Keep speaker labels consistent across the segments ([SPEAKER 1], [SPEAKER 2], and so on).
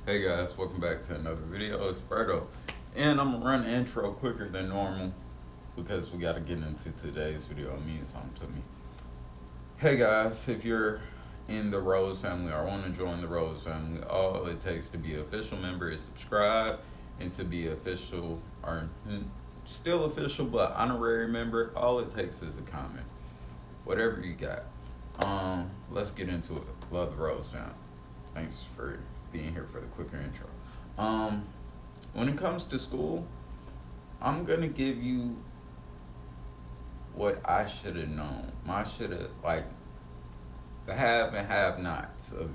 [SPEAKER 1] Hey guys, welcome back to another video. It's Berto, and I'm gonna run the intro quicker than normal because we gotta get into today's video. It means something to me. Hey guys, if you're in the Rose family or want to join the Rose family, all it takes to be an official member is subscribe, and to be official or still official but honorary member, all it takes is a comment. Whatever you got. Let's get into it. Love the Rose family. Thanks for being here for the quicker intro. Um, when it comes to school, I'm gonna give you what I should have known. My should have like the have and have nots of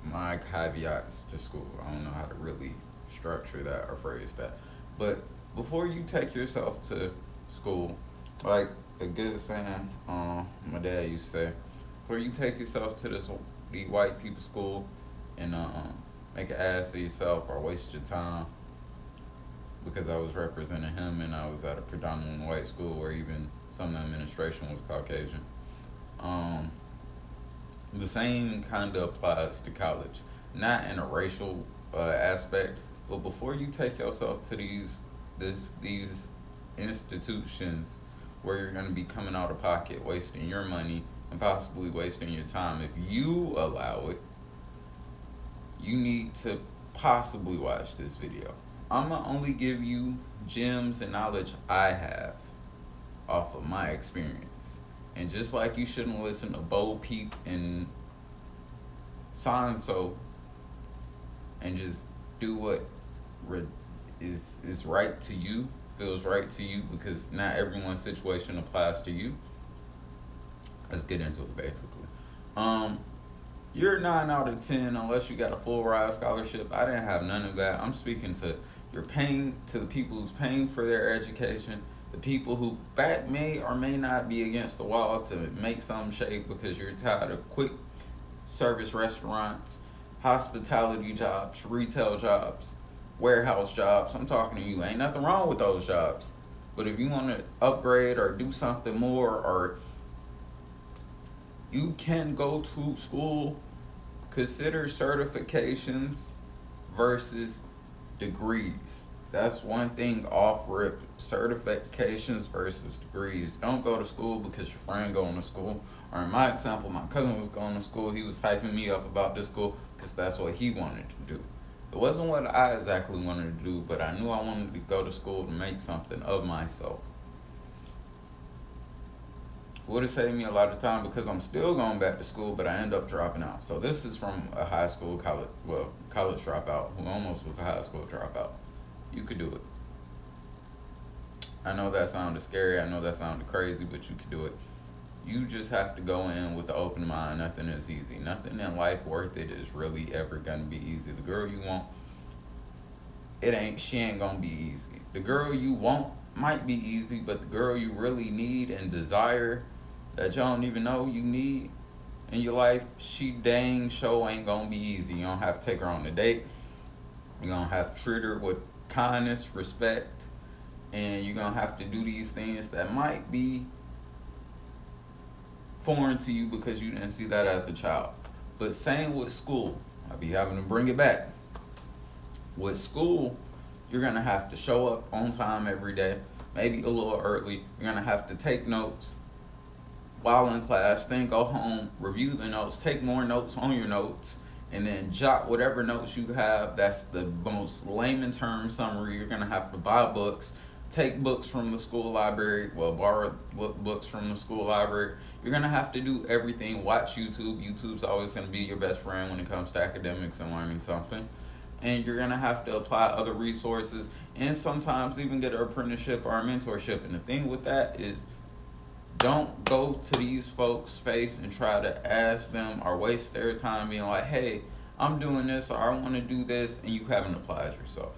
[SPEAKER 1] my caveats to school. I don't know how to really structure that or phrase that. But before you take yourself to school, like a good saying, my dad used to say, before you take yourself to the white people school and make an ass of yourself or waste your time, because I was representing him and I was at a predominantly white school where even some of the administration was Caucasian. Um, the same kind of applies to college, not in a racial aspect, but before you take yourself to these institutions where you're going to be coming out of pocket, wasting your money and possibly wasting your time, if you allow it, you need to possibly watch this video. I'm gonna only give you gems and knowledge I have off of my experience. And just like you shouldn't listen to Bo Peep and so and so and just do what is right to you, feels right to you, because not everyone's situation applies to you. Let's get into it basically. Um, you're 9 out of 10 unless you got a full ride scholarship. I didn't have none of that. I'm speaking to you're paying to the people who's paying for their education, the people who back may or may not be against the wall to make something shake because you're tired of quick service restaurants, hospitality jobs, retail jobs, warehouse jobs. I'm talking to you. Ain't nothing wrong with those jobs. But if you want to upgrade or do something more, or you can go to school, consider certifications versus degrees. That's one thing off rip. Certifications versus degrees. Don't go to school because your friend going to school. Or in my example, my cousin was going to school. He was hyping me up about this school because that's what he wanted to do. It wasn't what I exactly wanted to do, but I knew I wanted to go to school to make something of myself. Would have saved me a lot of time because I'm still going back to school, but I end up dropping out. So this is from a college dropout who almost was a high school dropout. You could do it. I know that sounded scary. I know that sounded crazy, but you could do it. You just have to go in with an open mind. Nothing is easy. Nothing in life worth it is really ever gonna be easy. The girl you want, she ain't gonna be easy. The girl you want might be easy, but the girl you really need and desire that you don't even know you need in your life, she dang sure ain't gonna be easy. You don't have to take her on a date. You're gonna have to treat her with kindness, respect, and you're gonna have to do these things that might be foreign to you because you didn't see that as a child. But same with school. I'll be having to bring it back. With school, you're gonna have to show up on time every day, maybe a little early. You're gonna have to take notes while in class, then go home, review the notes, take more notes on your notes, and then jot whatever notes you have. That's the most layman term summary. You're gonna have to buy books, take books from the school library, borrow books from the school library. You're gonna have to do everything. Watch YouTube. YouTube's always gonna be your best friend when it comes to academics and learning something. And you're gonna have to apply other resources and sometimes even get an apprenticeship or a mentorship. And the thing with that is, don't go to these folks' face and try to ask them or waste their time being like, hey, I'm doing this or I want to do this, and you haven't applied yourself.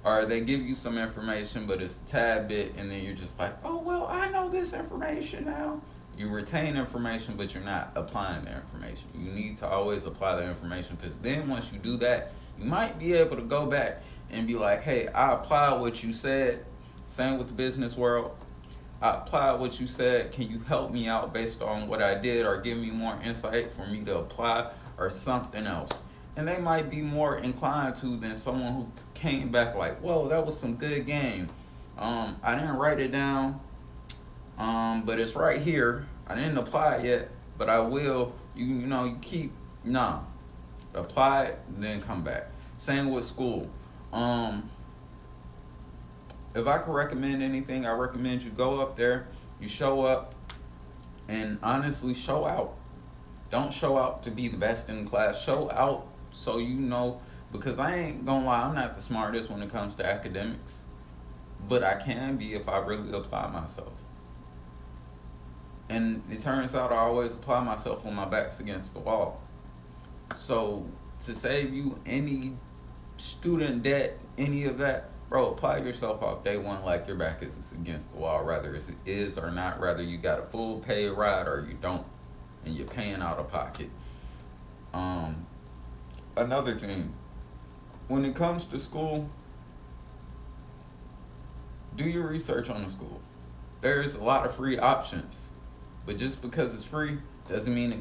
[SPEAKER 1] Or they give you some information, but it's a tad bit, and then you're just like, oh, well, I know this information now. You retain information, but you're not applying the information. You need to always apply the information, because then once you do that, you might be able to go back and be like, hey, I applied what you said. Same with the business world. I applied what you said. Can you help me out based on what I did, or give me more insight for me to apply, or something else? And they might be more inclined to than someone who came back like, whoa, that was some good game. I didn't write it down, but it's right here. I didn't apply it yet, but I will. You keep, nah, apply it, and then come back. Same with school. If I could recommend anything, I recommend you go up there, you show up, and honestly show out. Don't show out to be the best in class. Show out so you know, because I ain't gonna lie, I'm not the smartest when it comes to academics, but I can be if I really apply myself. And it turns out I always apply myself when my back's against the wall. So to save you any student debt, any of that, bro, apply yourself off day one like your back is against the wall, whether it is or not, whether you got a full pay ride or you don't, and you're paying out of pocket. Another thing, when it comes to school, do your research on the school. There's a lot of free options, but just because it's free doesn't mean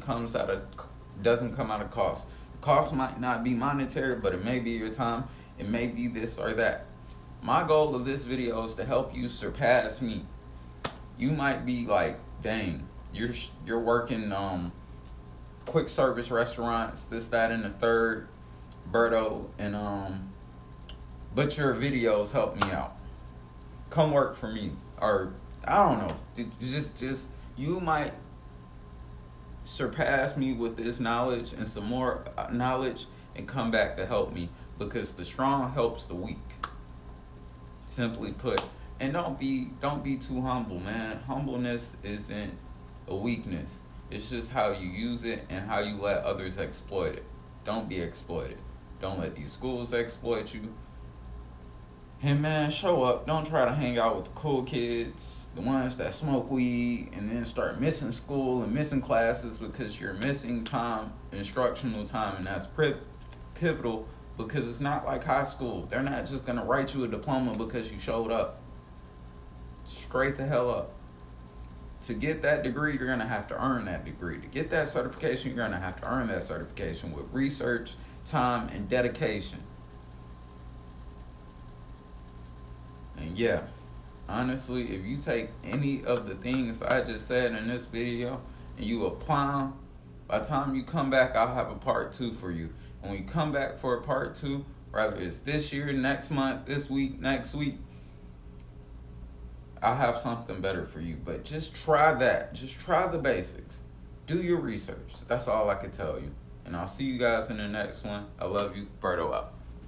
[SPEAKER 1] doesn't come out of cost. The cost might not be monetary, but it may be your time. It may be this or that. My goal of this video is to help you surpass me. You might be like, dang, you're working quick service restaurants, this, that, and the third, Berto, and but your videos help me out. Come work for me, or I don't know. Just you might surpass me with this knowledge and some more knowledge, and come back to help me, because the strong helps the weak. Simply put. And don't be too humble, man. Humbleness isn't a weakness. It's just how you use it and how you let others exploit it. Don't be exploited. Don't let these schools exploit you. And man, show up. Don't try to hang out with the cool kids, the ones that smoke weed, and then start missing school and missing classes because you're missing time, instructional time, and that's pivotal, because it's not like high school. They're not just going to write you a diploma because you showed up. Straight the hell up. To get that degree, you're going to have to earn that degree. To get that certification, you're going to have to earn that certification with research, time, and dedication. And yeah, honestly, if you take any of the things I just said in this video and you apply them, by the time you come back, I'll have a part 2 for you. And when you come back for a part 2, whether it's this year, next month, this week, next week, I'll have something better for you. But just try that. Just try the basics. Do your research. That's all I can tell you. And I'll see you guys in the next one. I love you. Berto out.